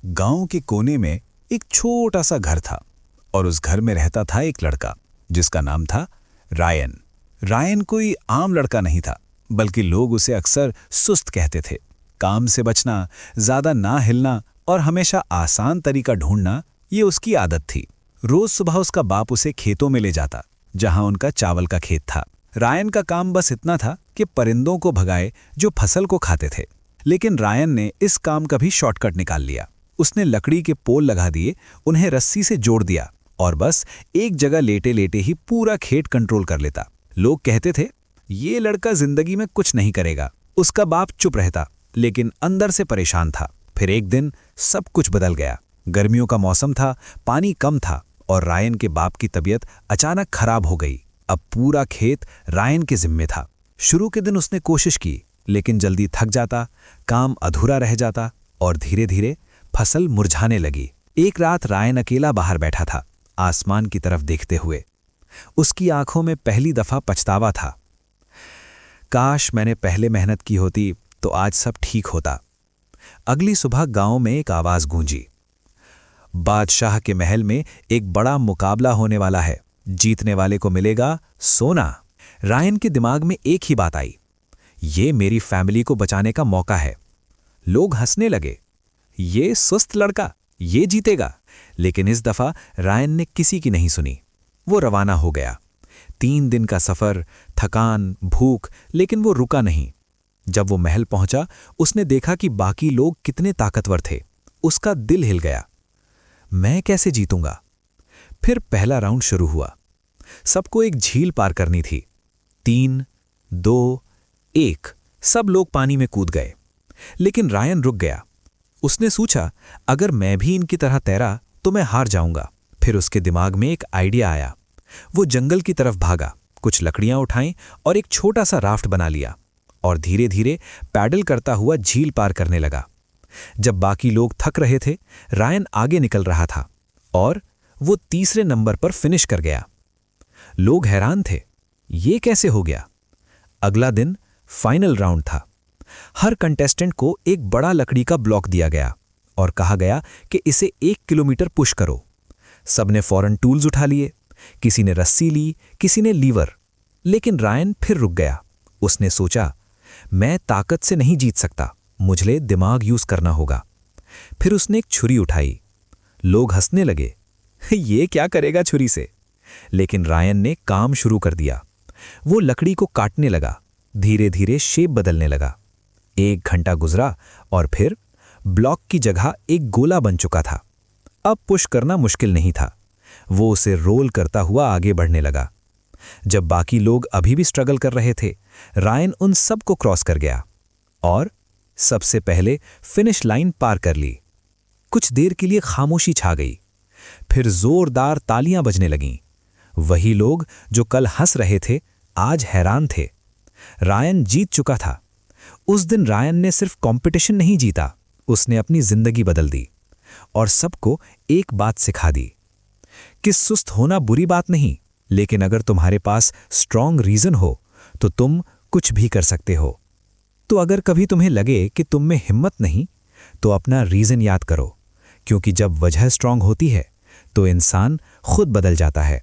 गांव के कोने में एक छोटा सा घर था और उस घर में रहता था एक लड़का जिसका नाम था रायन। रायन कोई आम लड़का नहीं था, बल्कि लोग उसे अक्सर सुस्त कहते थे। काम से बचना, ज्यादा ना हिलना और हमेशा आसान तरीका ढूंढना, ये उसकी आदत थी। रोज सुबह उसका बाप उसे खेतों में ले जाता, जहां उनका चावल का खेत था। रायन का काम बस इतना था कि परिंदों को भगाए जो फसल को खाते थे। लेकिन रायन ने इस काम का भी शॉर्टकट निकाल लिया। उसने लकड़ी के पोल लगा दिए, उन्हें रस्सी से जोड़ दिया और बस एक जगह लेटे लेटे ही पूरा खेत कंट्रोल कर लेता। लोग कहते थे, ये लड़का जिंदगी में कुछ नहीं करेगा। उसका बाप चुप रहता, लेकिन अंदर से परेशान था। फिर एक दिन सब कुछ बदल गया। गर्मियों का मौसम था, पानी कम था और रायन के बाप की तबीयत अचानक खराब हो गई। अब पूरा खेत रायन के जिम्मे था। शुरू के दिन उसने कोशिश की, लेकिन जल्दी थक जाता, काम अधूरा रह जाता और धीरे धीरे फसल मुरझाने लगी। एक रात रायन अकेला बाहर बैठा था, आसमान की तरफ देखते हुए। उसकी आंखों में पहली दफा पछतावा था। काश मैंने पहले मेहनत की होती तो आज सब ठीक होता। अगली सुबह गांव में एक आवाज गूंजी, बादशाह के महल में एक बड़ा मुकाबला होने वाला है, जीतने वाले को मिलेगा सोना। रायन के दिमाग में एक ही बात आई, ये मेरी फैमिली को बचाने का मौका है। लोग हंसने लगे, ये सुस्त लड़का, ये जीतेगा। लेकिन इस दफा रायन ने किसी की नहीं सुनी। वो रवाना हो गया। 3 दिन का सफर, थकान, भूख, लेकिन वो रुका नहीं। जब वो महल पहुंचा, उसने देखा कि बाकी लोग कितने ताकतवर थे। उसका दिल हिल गया, मैं कैसे जीतूंगा? फिर पहला राउंड शुरू हुआ। सबको एक झील पार करनी थी। 3, 2, 1, सब लोग पानी में कूद गए। लेकिन रायन रुक गया। उसने सोचा, अगर मैं भी इनकी तरह तैरा तो मैं हार जाऊंगा। फिर उसके दिमाग में एक आइडिया आया। वो जंगल की तरफ भागा, कुछ लकड़ियां उठाईं और एक छोटा सा राफ्ट बना लिया और धीरे धीरे पैडल करता हुआ झील पार करने लगा। जब बाकी लोग थक रहे थे, रायन आगे निकल रहा था और वो तीसरे नंबर पर फिनिश कर गया। लोग हैरान थे, ये कैसे हो गया? अगला दिन फाइनल राउंड था। हर कंटेस्टेंट को एक बड़ा लकड़ी का ब्लॉक दिया गया और कहा गया कि इसे 1 किलोमीटर पुश करो। सबने फौरन टूल्स उठा लिए, किसी ने रस्सी ली, किसी ने लीवर। लेकिन रायन फिर रुक गया। उसने सोचा, मैं ताकत से नहीं जीत सकता, मुझे दिमाग यूज करना होगा। फिर उसने एक छुरी उठाई। लोग हंसने लगे, ये क्या करेगा छुरी से? लेकिन रायन ने काम शुरू कर दिया। वो लकड़ी को काटने लगा, धीरे धीरे शेप बदलने लगा। 1 घंटा गुजरा और फिर ब्लॉक की जगह एक गोला बन चुका था। अब पुश करना मुश्किल नहीं था। वो उसे रोल करता हुआ आगे बढ़ने लगा। जब बाकी लोग अभी भी स्ट्रगल कर रहे थे, रायन उन सब को क्रॉस कर गया और सबसे पहले फिनिश लाइन पार कर ली। कुछ देर के लिए खामोशी छा गई। फिर जोरदार तालियां बजने लगीं। वही लोग जो कल हंस रहे थे, आज हैरान थे। रायन जीत चुका था। उस दिन रायन ने सिर्फ कंपटीशन नहीं जीता, उसने अपनी जिंदगी बदल दी और सबको एक बात सिखा दी कि सुस्त होना बुरी बात नहीं, लेकिन अगर तुम्हारे पास स्ट्रांग रीजन हो तो तुम कुछ भी कर सकते हो। तो अगर कभी तुम्हें लगे कि तुम में हिम्मत नहीं, तो अपना रीजन याद करो, क्योंकि जब वजह स्ट्रांग होती है तो इंसान खुद बदल जाता है।